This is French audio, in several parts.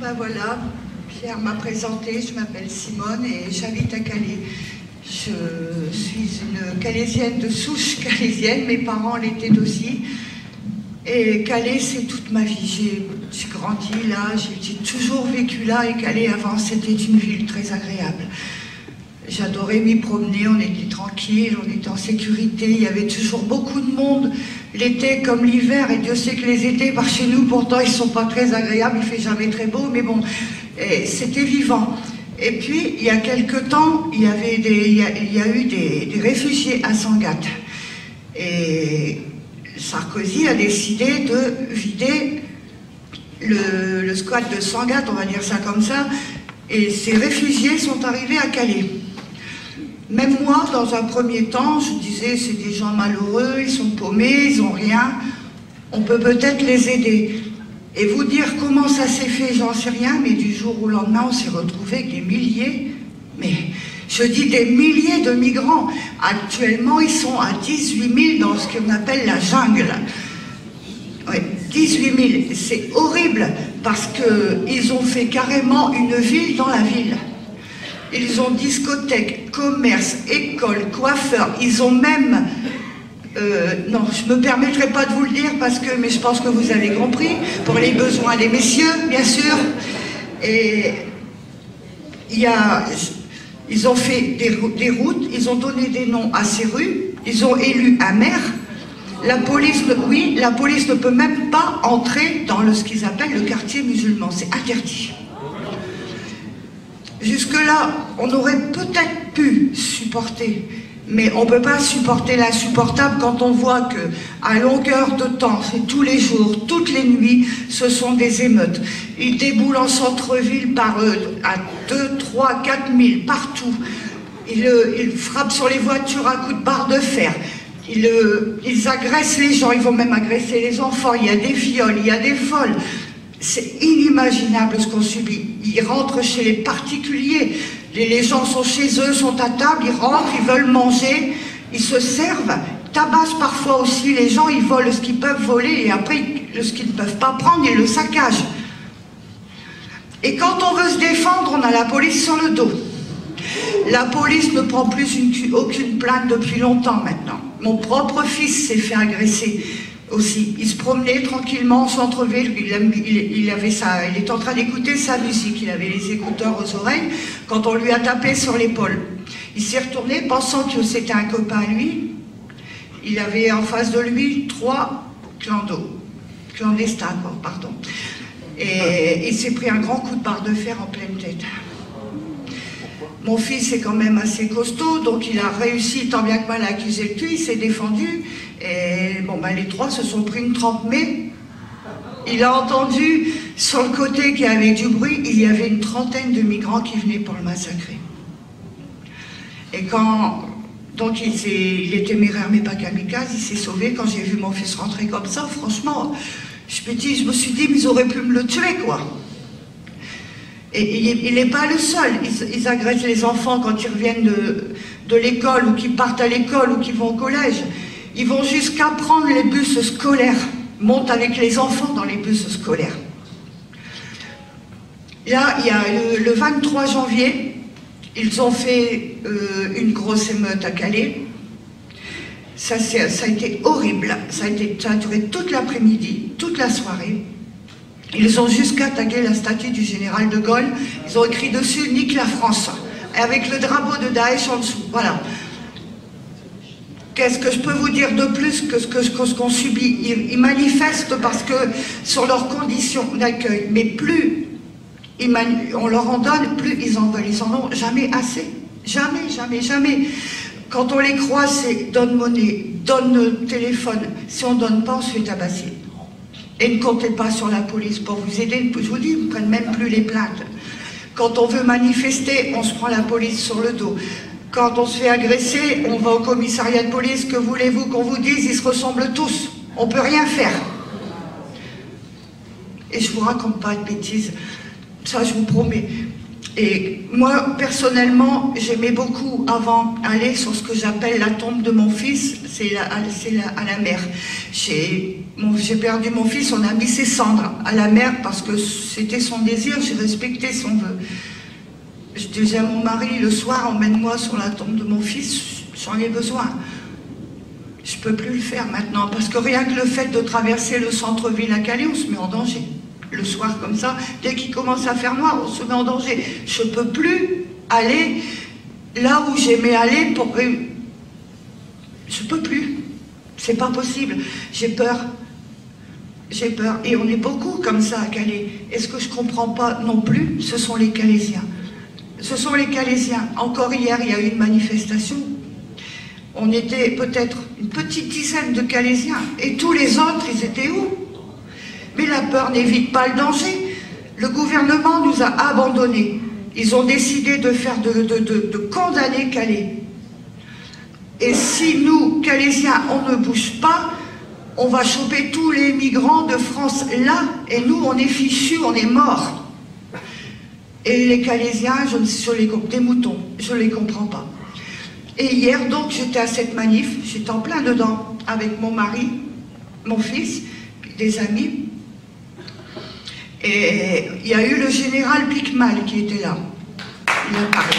ben voilà, Pierre m'a présenté, je m'appelle Simone et j'habite à Calais. Je suis une Calaisienne de souche calaisienne, mes parents l'étaient aussi. Et Calais, c'est toute ma vie. J'ai grandi là, j'ai toujours vécu là, et Calais, avant, c'était une ville très agréable. J'adorais m'y promener, on était tranquille, on était en sécurité, il y avait toujours beaucoup de monde, l'été comme l'hiver, et Dieu sait que les étés par chez nous, pourtant, ils ne sont pas très agréables, il ne fait jamais très beau, mais bon, c'était vivant. Et puis, il y a quelque temps, il y a eu des réfugiés à Sangatte. Et Sarkozy a décidé de vider le squat de Sangatte, on va dire ça comme ça, et ces réfugiés sont arrivés à Calais. Même moi, dans un premier temps, je disais, c'est des gens malheureux, ils sont paumés, ils n'ont rien, on peut peut-être les aider. Et vous dire comment ça s'est fait, j'en sais rien, mais du jour au lendemain, on s'est retrouvé avec des milliers, mais je dis des milliers de migrants. Actuellement, ils sont à 18 000 dans ce qu'on appelle la jungle. Oui, 18 000, c'est horrible, parce qu'ils ont fait carrément une ville dans la ville. Ils ont discothèque, commerce, école, coiffeur, ils ont même... non, je ne me permettrai pas de vous le dire, mais je pense que vous avez compris, pour les besoins des messieurs, bien sûr. Et ils ont fait des routes, ils ont donné des noms à ces rues, ils ont élu un maire. La police ne peut même pas entrer dans ce qu'ils appellent le quartier musulman, c'est interdit. Jusque-là, on aurait peut-être pu supporter, mais on ne peut pas supporter l'insupportable quand on voit qu'à longueur de temps, c'est tous les jours, toutes les nuits, ce sont des émeutes. Ils déboulent en centre-ville à 2, 3, 4 000, partout. Ils frappent sur les voitures à coups de barre de fer. Ils agressent les gens, ils vont même agresser les enfants. Il y a des viols, il y a des vols. C'est inimaginable ce qu'on subit. Ils rentrent chez les particuliers. Les gens sont chez eux, sont à table, ils rentrent, ils veulent manger, ils se servent, tabassent parfois aussi les gens, ils volent ce qu'ils peuvent voler et après, ce qu'ils ne peuvent pas prendre, ils le saccagent. Et quand on veut se défendre, on a la police sur le dos. La police ne prend plus aucune plainte depuis longtemps maintenant. Mon propre fils s'est fait agresser aussi. Il se promenait tranquillement en centre-ville, il était en train d'écouter sa musique, il avait les écouteurs aux oreilles, quand on lui a tapé sur l'épaule. Il s'est retourné pensant que c'était un copain à lui. Il avait en face de lui 3 clandestins, pardon. Et il s'est pris un grand coup de barre de fer en pleine tête. Mon fils est quand même assez costaud, donc il a réussi tant bien que mal à accuser le tueur, il s'est défendu, et bon, les 3 se sont pris une trempe, mais il a entendu sur le côté qu'il y avait du bruit, il y avait une trentaine de migrants qui venaient pour le massacrer. Et donc il est téméraire mais pas kamikaze, il s'est sauvé. Quand j'ai vu mon fils rentrer comme ça, franchement, je me suis dit, mais ils auraient pu me le tuer, quoi. Et il n'est pas le seul. Ils agressent les enfants quand ils reviennent de l'école, ou qu'ils partent à l'école, ou qu'ils vont au collège. Ils vont jusqu'à prendre les bus scolaires, montent avec les enfants dans les bus scolaires. Là, il y a le 23 janvier, ils ont fait une grosse émeute à Calais. Ça a été horrible. Ça a duré toute l'après-midi, toute la soirée. Ils ont jusqu'à taguer la statue du général de Gaulle. Ils ont écrit dessus « Nique la France » avec le drapeau de Daesh en dessous. Voilà. Qu'est-ce que je peux vous dire de plus que ce qu'on subit? Ils manifestent parce que sur leurs conditions d'accueil, mais plus on leur en donne, plus ils en veulent. Ils en ont jamais assez. Jamais, jamais, jamais. Quand on les croise, c'est « donne monnaie, donne téléphone ». Si on ne donne pas, on se fait tabasser. Et ne comptez pas sur la police pour vous aider. Je vous dis, ils ne prennent même plus les plaintes. Quand on veut manifester, on se prend la police sur le dos. Quand on se fait agresser, on va au commissariat de police. Que voulez-vous qu'on vous dise? Ils se ressemblent tous. On ne peut rien faire. Et je ne vous raconte pas de bêtises. Ça, je vous promets. Et moi, personnellement, j'aimais beaucoup avant aller sur ce que j'appelle la tombe de mon fils, c'est à la mer. J'ai perdu mon fils, on a mis ses cendres à la mer parce que c'était son désir, j'ai respecté son vœu. Je disais à mon mari, le soir, emmène-moi sur la tombe de mon fils, j'en ai besoin. Je ne peux plus le faire maintenant, parce que rien que le fait de traverser le centre-ville à Calais, on se met en danger. Le soir comme ça, dès qu'il commence à faire noir, on se met en danger. Je ne peux plus aller là où j'aimais aller pour... Je ne peux plus. C'est pas possible. J'ai peur. J'ai peur. Et on est beaucoup comme ça à Calais. Et ce que je ne comprends pas non plus, ce sont les Calaisiens. Ce sont les Calaisiens. Encore hier, il y a eu une manifestation. On était peut-être une petite dizaine de Calaisiens. Et tous les autres, ils étaient où? Mais la peur n'évite pas le danger. Le gouvernement nous a abandonnés. Ils ont décidé de condamner Calais. Et si nous, Calaisiens, on ne bouge pas, on va choper tous les migrants de France là, et nous, on est fichus, on est morts. Et les Calaisiens, des moutons, je ne les comprends pas. Et hier, donc, j'étais à cette manif, j'étais en plein dedans, avec mon mari, mon fils, des amis. Et il y a eu le général Picmal qui était là. Il a parlé.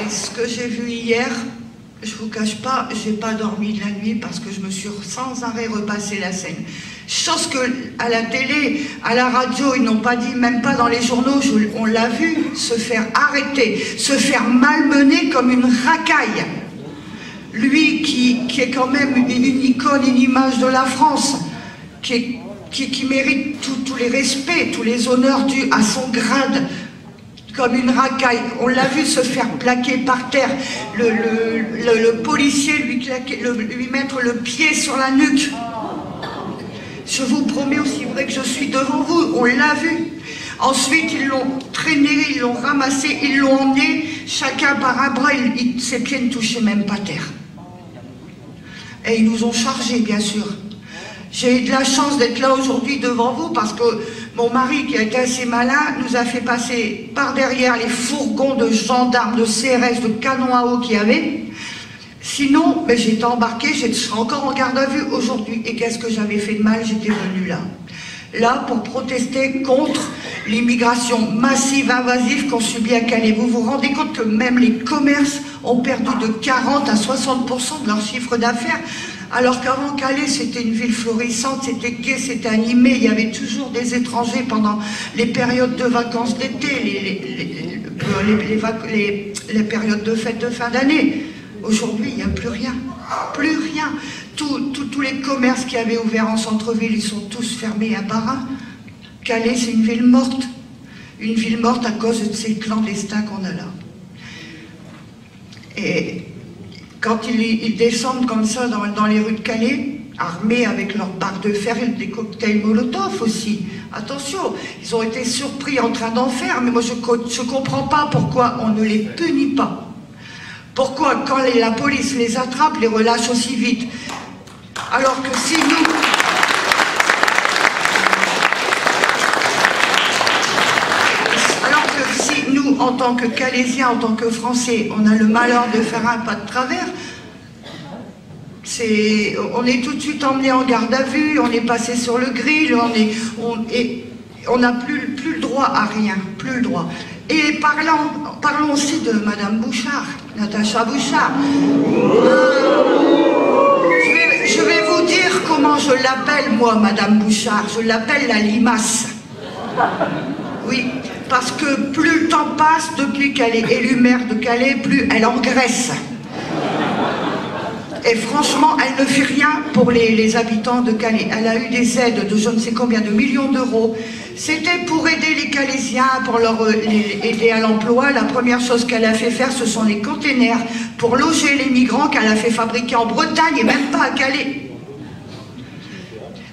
Et ce que j'ai vu hier, je vous cache pas, j'ai pas dormi de la nuit parce que je me suis sans arrêt repassé la scène. Chose que à la télé, à la radio, ils n'ont pas dit, même pas dans les journaux, on l'a vu se faire arrêter, se faire malmener comme une racaille. Lui qui est quand même une icône, une image de la France, qui mérite tous les respects, tous les honneurs dus à son grade, comme une racaille. On l'a vu se faire plaquer par terre, le policier lui mettre le pied sur la nuque. Je vous promets, aussi vrai que je suis devant vous, on l'a vu. Ensuite, ils l'ont traîné, ils l'ont ramassé, ils l'ont emmené, chacun par un bras, ses pieds ne touchaient même pas terre. Et ils nous ont chargés, bien sûr. J'ai eu de la chance d'être là aujourd'hui devant vous parce que mon mari, qui a été assez malin, nous a fait passer par derrière les fourgons de gendarmes, de CRS, de canons à eau qu'il y avait. Sinon, ben, j'étais embarquée, je serais encore en garde à vue aujourd'hui. Et qu'est-ce que j'avais fait de mal? J'étais venue là. Là, pour protester contre l'immigration massive, invasive qu'on subit à Calais. Vous vous rendez compte que même les commerces ont perdu de 40 à 60% de leur chiffre d'affaires, alors qu'avant Calais, c'était une ville florissante, c'était gai, c'était animé, il y avait toujours des étrangers pendant les périodes de vacances d'été, les périodes de fêtes de fin d'année. Aujourd'hui, il n'y a plus rien. Plus rien. Tous les commerces qui avaient ouvert en centre-ville, ils sont tous fermés à part un. Calais, c'est une ville morte. Une ville morte à cause de ces clandestins qu'on a là. Et quand ils descendent comme ça dans les rues de Calais, armés avec leurs barres de fer et des cocktails Molotov aussi. Attention, ils ont été surpris en train d'en faire, mais moi je ne comprends pas pourquoi on ne les punit pas. Pourquoi, quand la police les attrape, les relâche aussi vite? Alors que si nous... Alors que si nous, en tant que Calaisiens, en tant que Français, on a le malheur de faire un pas de travers, on est tout de suite emmené en garde à vue, on est passé sur le grill, on n'a plus le droit à rien, plus le droit. Et parlons aussi de Madame Bouchard, Natacha Bouchard. Je vais vous dire comment je l'appelle, moi, Madame Bouchard. Je l'appelle la limace. Oui, parce que plus le temps passe, depuis qu'elle est élue maire de Calais, plus elle engraisse. Et franchement, elle ne fait rien pour les habitants de Calais. Elle a eu des aides de je ne sais combien de millions d'euros. C'était pour aider les Calaisiens, pour aider à l'emploi. La première chose qu'elle a fait faire, ce sont les containers pour loger les migrants qu'elle a fait fabriquer en Bretagne et même pas à Calais.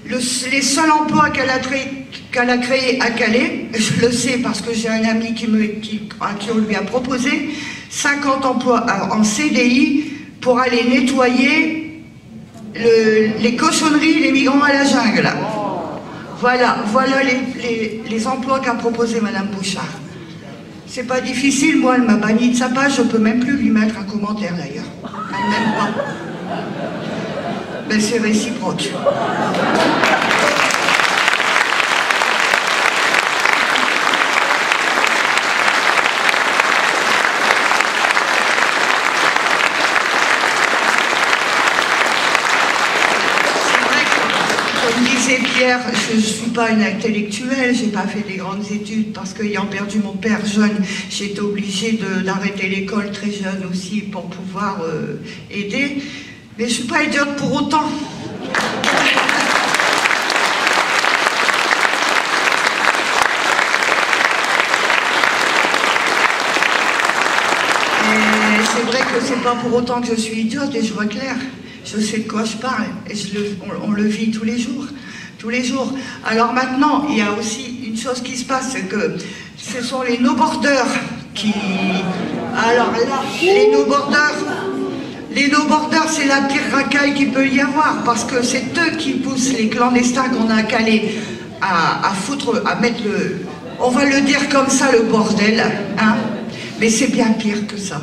Les seuls emplois qu'elle a créés à Calais, je le sais parce que j'ai un ami à qui on lui a proposé, 50 emplois en CDI pour aller nettoyer les cochonneries, les migrants à la jungle. Voilà les emplois qu'a proposé Madame Bouchard. C'est pas difficile, moi, elle m'a banni de sa page, je peux même plus lui mettre un commentaire d'ailleurs. Elle m'aime pas. Ben c'est réciproque. Comme disait Pierre, je ne suis pas une intellectuelle, je n'ai pas fait des grandes études parce qu'ayant perdu mon père jeune, j'ai été obligée d'arrêter l'école très jeune aussi pour pouvoir aider. Mais je ne suis pas idiote pour autant. Et c'est vrai que c'est pas pour autant que je suis idiote et je vois clair. Je sais de quoi je parle et on le vit tous les jours. Tous les jours. Alors maintenant, il y a aussi une chose qui se passe, c'est que ce sont les no-borders qui... Alors là, les no-borders, c'est la pire racaille qu'il peut y avoir, parce que c'est eux qui poussent les clandestins qu'on a à Calais à foutre, à mettre le... On va le dire comme ça, le bordel, hein. Mais c'est bien pire que ça.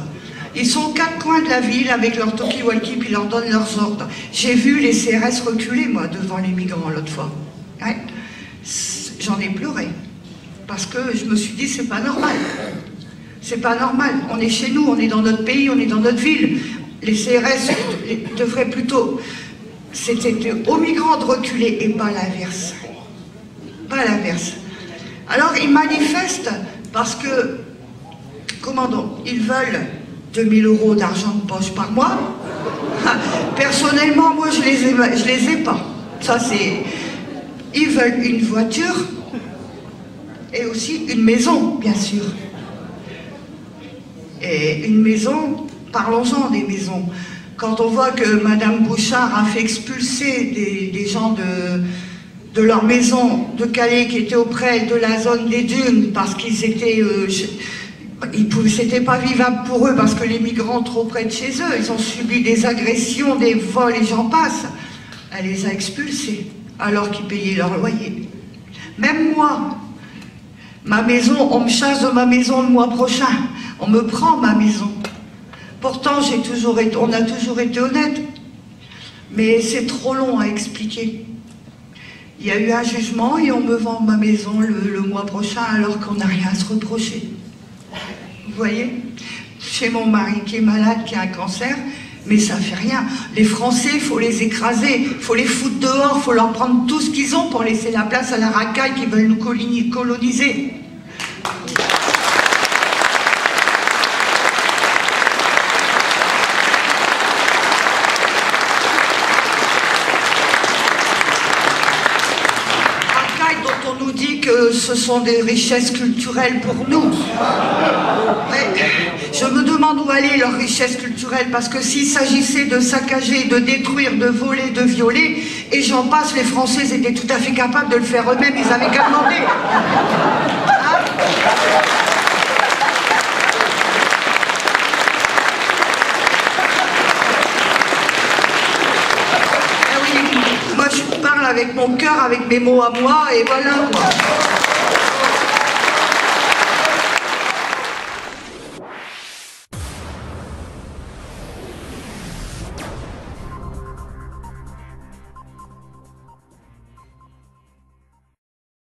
Ils sont aux quatre coins de la ville avec leurs talkie-walkie, puis ils leur donnent leurs ordres. J'ai vu les CRS reculer, moi, devant les migrants l'autre fois. Ouais. J'en ai pleuré. Parce que je me suis dit, c'est pas normal. C'est pas normal. On est chez nous, on est dans notre pays, on est dans notre ville. Les CRS devraient plutôt... C'était aux migrants de reculer et pas l'inverse. Pas l'inverse. Alors, ils manifestent parce que... Comment donc? Ils veulent 2000 € d'argent de poche par mois. Personnellement, moi, je les ai pas. Ça, c'est... Ils veulent une voiture et aussi une maison, bien sûr. Et une maison, parlons-en des maisons. Quand on voit que Madame Bouchard a fait expulser des gens de leur maison de Calais qui étaient auprès de la zone des dunes parce qu'ils étaient... C'était pas vivable pour eux parce que les migrants trop près de chez eux, ils ont subi des agressions, des vols et j'en passe. Elle les a expulsés alors qu'ils payaient leur loyer. Même moi, ma maison, on me chasse de ma maison le mois prochain. On me prend ma maison. Pourtant, on a toujours été honnête. Mais c'est trop long à expliquer. Il y a eu un jugement et on me vend ma maison le mois prochain alors qu'on n'a rien à se reprocher. Vous voyez? Chez mon mari qui est malade, qui a un cancer, mais ça fait rien. Les Français, il faut les écraser, il faut les foutre dehors, il faut leur prendre tout ce qu'ils ont pour laisser la place à la racaille qui veulent nous coloniser. Racaille dont on nous dit que ce sont des richesses culturelles pour nous. Mais je me demande où allaient leurs richesses culturelles, parce que s'il s'agissait de saccager, de détruire, de voler, de violer, et j'en passe, les Français étaient tout à fait capables de le faire eux-mêmes, ils avaient qu'à demander. Hein? Eh oui, moi je parle avec mon cœur, avec mes mots à moi, et voilà quoi.